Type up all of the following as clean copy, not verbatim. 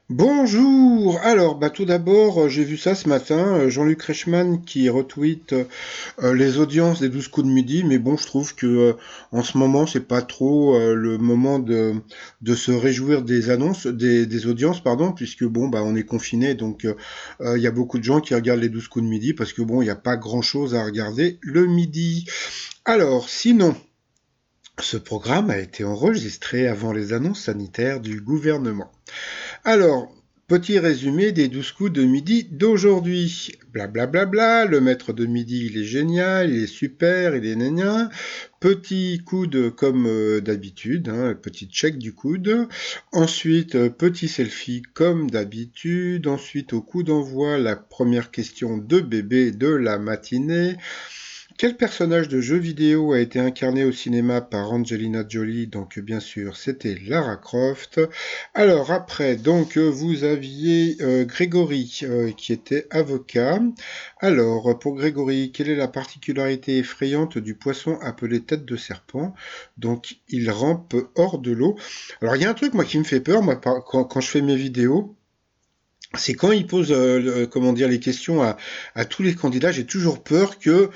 Bonjour! Alors, tout d'abord, j'ai vu ça ce matin, Jean-Luc Reichmann qui retweet les audiences des 12 coups de midi, mais bon, je trouve que en ce moment, c'est pas trop le moment de se réjouir des annonces, des audiences, pardon, puisque bon, on est confiné, donc il y a beaucoup de gens qui regardent les 12 coups de midi parce que bon, il n'y a pas grand-chose à regarder le midi. Alors, sinon, ce programme a été enregistré avant les annonces sanitaires du gouvernement. Alors, petit résumé des 12 coups de midi d'aujourd'hui. Blablabla, le maître de midi, il est génial, il est super, il est gna. Petit coude comme d'habitude, hein, petit check du coude. Ensuite, petit selfie comme d'habitude. Ensuite, au coup d'envoi, la première question de bébé de la matinée. Quel personnage de jeu vidéo a été incarné au cinéma par Angelina Jolie? Donc bien sûr, c'était Lara Croft. Alors après, donc vous aviez Grégory qui était avocat. Alors pour Grégory, quelle est la particularité effrayante du poisson appelé tête de serpent? Donc il rampe hors de l'eau. Alors il y a un truc moi qui me fait peur moi quand je fais mes vidéos. C'est quand il pose, comment dire, les questions à tous les candidats, j'ai toujours peur que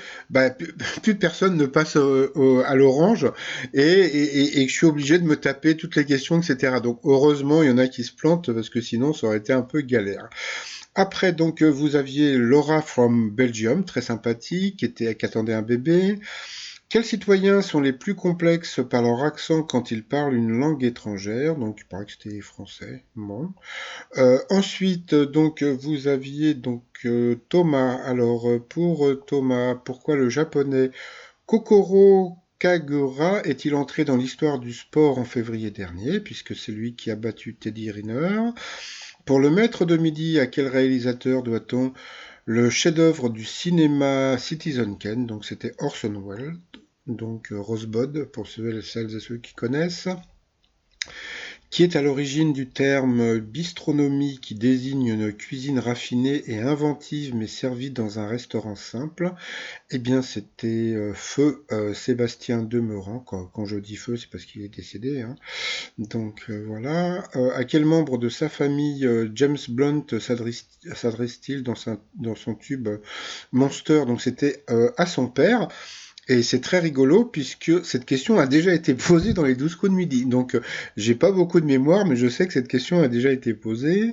plus personne ne passe à l'orange et que je suis obligé de me taper toutes les questions, etc. Donc heureusement, il y en a qui se plantent parce que sinon ça aurait été un peu galère. Après, donc, vous aviez Laura from Belgium, très sympathique, qui attendait un bébé. Quels citoyens sont les plus complexes par leur accent quand ils parlent une langue étrangère? Donc, il paraît que c'était français. Bon. Ensuite, donc, vous aviez donc Thomas. Alors, pour Thomas, pourquoi le japonais Kokoro Kagura est-il entré dans l'histoire du sport en février dernier, puisque c'est lui qui a battu Teddy Riner? Pour le maître de midi, à quel réalisateur doit-on le chef-d'œuvre du cinéma Citizen Kane? Donc, c'était Orson Welles. Donc, Rosebud, pour celles et ceux qui connaissent, qui est à l'origine du terme bistronomie qui désigne une cuisine raffinée et inventive mais servie dans un restaurant simple. Eh bien, c'était feu Sébastien Demeurant. Quand je dis feu, c'est parce qu'il est décédé, hein. Donc voilà. À quel membre de sa famille James Blunt s'adresse-t-il dans son tube Monster? Donc c'était à son père. Et c'est très rigolo puisque cette question a déjà été posée dans les 12 coups de midi. Donc j'ai pas beaucoup de mémoire, mais je sais que cette question a déjà été posée.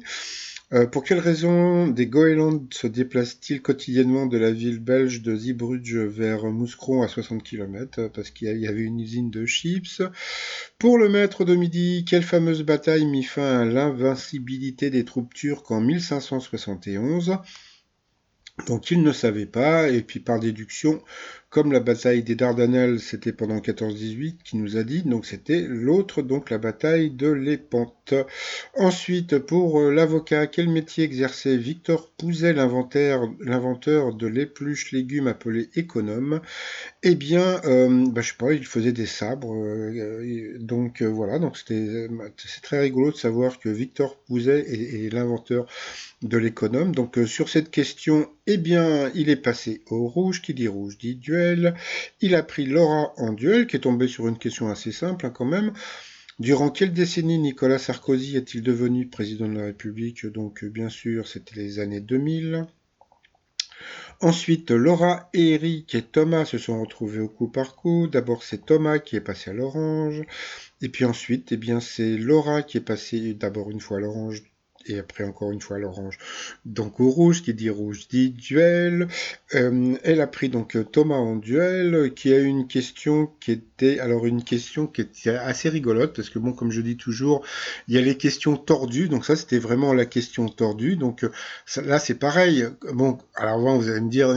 Pour quelle raison des goélands se déplacent-ils quotidiennement de la ville belge de Zeebrugge vers Mouscron à 60 km? Parce qu'il y avait une usine de chips. Pour le maître de midi, quelle fameuse bataille mit fin à l'invincibilité des troupes turques en 1571? Donc il ne savait pas, et puis par déduction, comme la bataille des Dardanelles, c'était pendant 14-18, qui nous a dit, donc c'était l'autre, donc la bataille de l'Épante. Ensuite, pour l'avocat, quel métier exerçait Victor Pouzet, l'inventeur de l'épluche légumes appelé économe? Eh bien, je sais pas, il faisait des sabres, donc voilà, donc c'est très rigolo de savoir que Victor Pouzet est l'inventeur de l'économe. Donc sur cette question, eh bien, il est passé au rouge, qui dit rouge dit duel. Il a pris Laura en duel, qui est tombé sur une question assez simple hein, quand même. Durant quelle décennie Nicolas Sarkozy est-il devenu président de la République? Donc bien sûr, c'était les années 2000. Ensuite, Laura et Eric et Thomas se sont retrouvés au coup par coup. D'abord, c'est Thomas qui est passé à l'orange. Et puis ensuite, eh bien, c'est Laura qui est passée d'abord une fois à l'orange et après encore une fois à l'orange. Donc au rouge dit duel. Elle a pris donc Thomas en duel, qui a eu une question qui était alors une question qui était assez rigolote parce que bon, comme je dis toujours, il y a les questions tordues. Donc ça, c'était vraiment la question tordue. Donc là, c'est pareil. Bon, alors vous allez me dire,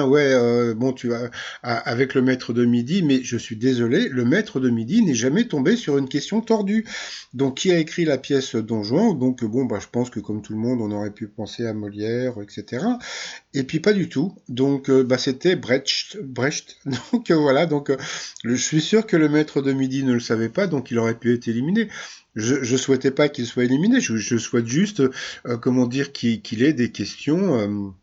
ouais, bon, tu vas avec le maître de midi, mais je suis désolé, le maître de midi n'est jamais tombé sur une question tordue. Donc, qui a écrit la pièce Don Juan? Donc, bon, je pense que comme tout le monde, on aurait pu penser à Molière, etc. Et puis pas du tout. Donc, c'était Brecht. Donc voilà. Donc, je suis sûr que le maître de midi ne le savait pas, donc il aurait pu être éliminé. Je souhaitais pas qu'il soit éliminé. Je souhaite juste, comment dire, qu'il ait des questions.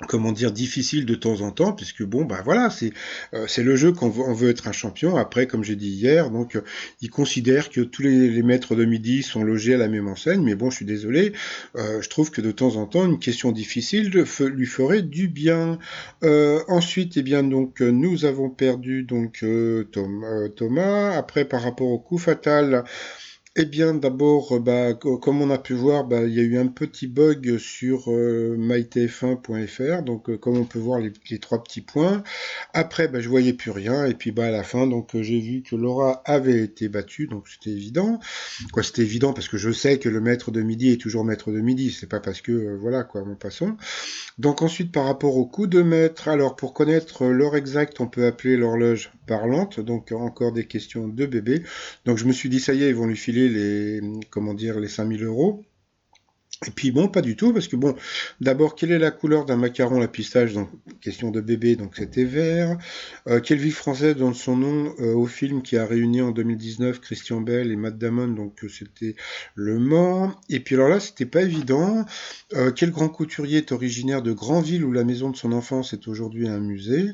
comment dire, difficile de temps en temps, puisque bon, bah voilà, c'est le jeu qu'on veut, on veut être un champion. Après, comme j'ai dit hier, donc il considère que tous les maîtres de midi sont logés à la même enseigne, mais bon, je suis désolé, je trouve que de temps en temps, une question difficile lui ferait du bien. Ensuite, eh bien, donc, nous avons perdu donc Thomas. Après, par rapport au coup fatal, eh bien, d'abord, bah, comme on a pu voir, bah, il y a eu un petit bug sur mytf1.fr, donc comme on peut voir les trois petits points. Après, bah, je voyais plus rien, et puis bah, à la fin, donc j'ai vu que Laura avait été battue, donc c'était évident. Quoi, c'était évident parce que je sais que le maître de midi est toujours maître de midi, c'est pas parce que, voilà, quoi, mon passons. Donc ensuite, par rapport au coup de maître, alors pour connaître l'heure exacte, on peut appeler l'horloge parlante, donc encore des questions de bébé. Donc je me suis dit, ça y est, ils vont lui filer les, comment dire, les 5 000 euros. Et puis bon, pas du tout, parce que bon, d'abord, quelle est la couleur d'un macaron à pistache? Donc, question de bébé, donc c'était vert. Quelle ville française donne son nom au film qui a réuni en 2019 Christian Bale et Matt Damon? Donc c'était Le Mans. Et puis alors là, c'était pas évident. Quel grand couturier est originaire de Granville où la maison de son enfance est aujourd'hui un musée?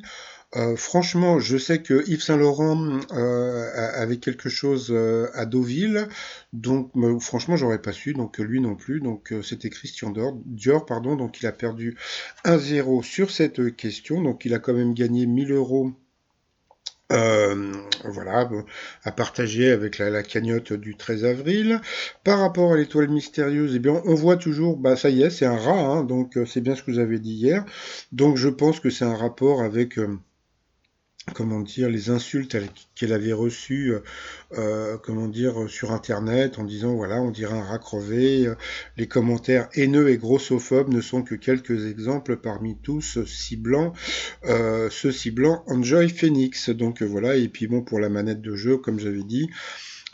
Franchement, je sais que Yves Saint-Laurent avait quelque chose à Deauville, donc franchement, j'aurais pas su, donc lui non plus, donc c'était Christian Dior, pardon, donc il a perdu 1-0 sur cette question, donc il a quand même gagné 1 000 euros. Voilà, bon, à partager avec la cagnotte du 13 avril. Par rapport à l'étoile mystérieuse, eh bien, on voit toujours, bah ça y est, c'est un rat, hein, donc c'est bien ce que vous avez dit hier. Donc je pense que c'est un rapport avec comment dire, les insultes qu'elle avait reçues, comment dire, sur Internet, en disant, voilà, on dirait un rat crevé. Les commentaires haineux et grossophobes ne sont que quelques exemples parmi tous ciblant, ceux ciblant Enjoy Phoenix. Donc voilà, et puis bon, pour la manette de jeu, comme j'avais dit,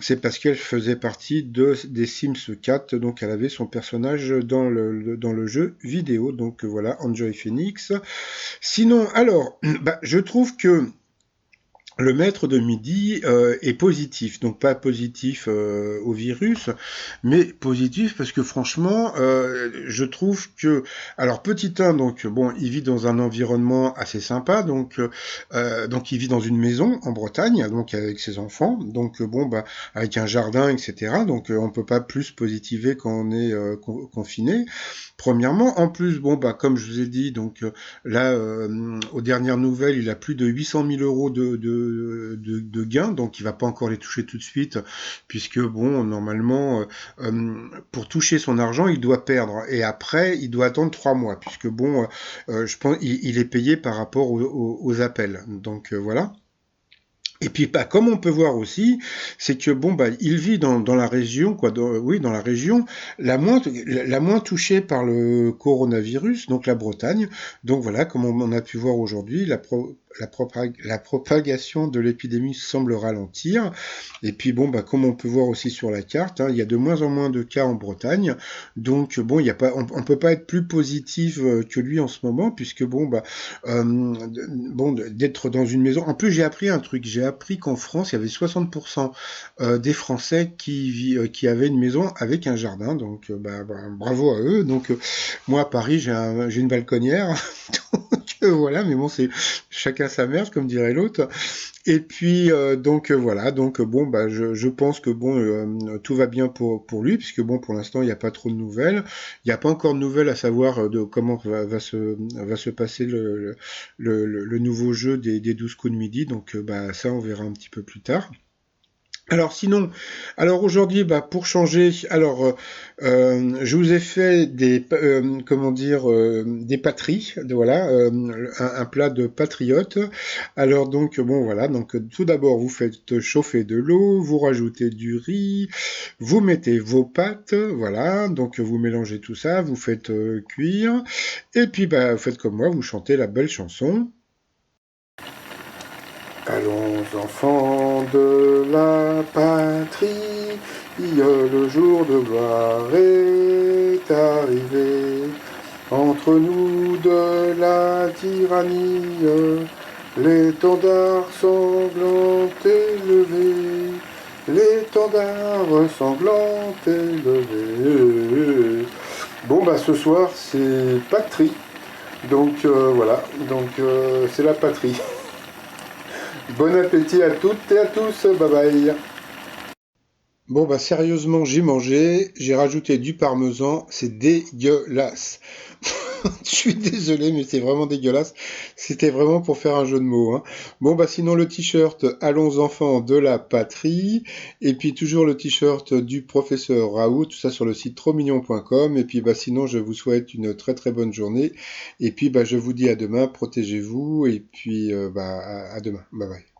c'est parce qu'elle faisait partie des Sims 4, donc elle avait son personnage dans le jeu vidéo. Donc voilà, Enjoy Phoenix. Sinon, alors, bah, je trouve que le maître de midi est positif, donc pas positif au virus, mais positif parce que franchement, je trouve que, alors petit 1, donc bon, il vit dans un environnement assez sympa, donc il vit dans une maison en Bretagne, donc avec ses enfants, donc bon, bah avec un jardin, etc. Donc on peut pas plus positiver quand on est confiné. Premièrement, en plus, bon, bah, comme je vous ai dit, donc là, aux dernières nouvelles, il a plus de 800 000 euros de gains, donc il va pas encore les toucher tout de suite, puisque bon, normalement, pour toucher son argent, il doit perdre, et après, il doit attendre 3 mois, puisque bon, je pense, il est payé par rapport aux appels, donc voilà. Et puis, bah, comme on peut voir aussi, c'est que bon, bah, il vit dans la région, quoi, oui, dans la région la moins touchée par le coronavirus, donc la Bretagne. Donc voilà, comme on a pu voir aujourd'hui, la propagation de l'épidémie semble ralentir. Et puis bon, bah, comme on peut voir aussi sur la carte, hein, il y a de moins en moins de cas en Bretagne. Donc bon, il y a pas, on peut pas être plus positif que lui en ce moment, puisque bon, bah, bon, d'être dans une maison. En plus, j'ai appris un truc. J'ai appris qu'en France, il y avait 60% des Français qui avaient une maison avec un jardin. Donc, bah, bravo à eux. Donc, moi, à Paris, j'ai une balconnière. Donc, voilà. Mais bon, c'est chacun sa merde, comme dirait l'autre. Et puis donc voilà, donc bon bah je pense que bon tout va bien pour lui puisque bon pour l'instant il n'y a pas trop de nouvelles, il n'y a pas encore de nouvelles à savoir de comment va se passer le nouveau jeu des 12 coups de midi, donc bah ça on verra un petit peu plus tard. Alors sinon, alors aujourd'hui, bah, pour changer, alors je vous ai fait des, comment dire, des patries, voilà, un plat de patriotes. Alors donc bon voilà, donc tout d'abord vous faites chauffer de l'eau, vous rajoutez du riz, vous mettez vos pâtes, voilà, donc vous mélangez tout ça, vous faites cuire, et puis bah vous faites comme moi, vous chantez la belle chanson. Allons enfants de la patrie, le jour de gloire est arrivé. Entre nous de la tyrannie, l'étendard sanglant est levé. L'étendard sanglant est levé. Bon bah ce soir c'est patrie. Donc voilà, donc c'est la patrie. Bon appétit à toutes et à tous, bye bye. Bon bah sérieusement j'ai mangé, j'ai rajouté du parmesan, c'est dégueulasse. Je suis désolé mais c'est vraiment dégueulasse. C'était vraiment pour faire un jeu de mots, hein. Bon bah sinon le t-shirt Allons enfants de la patrie et puis toujours le t-shirt du professeur Raoult, tout ça sur le site trosmignon.com et puis bah sinon je vous souhaite une très très bonne journée et puis bah je vous dis à demain, protégez-vous et puis bah à demain. Bye bye.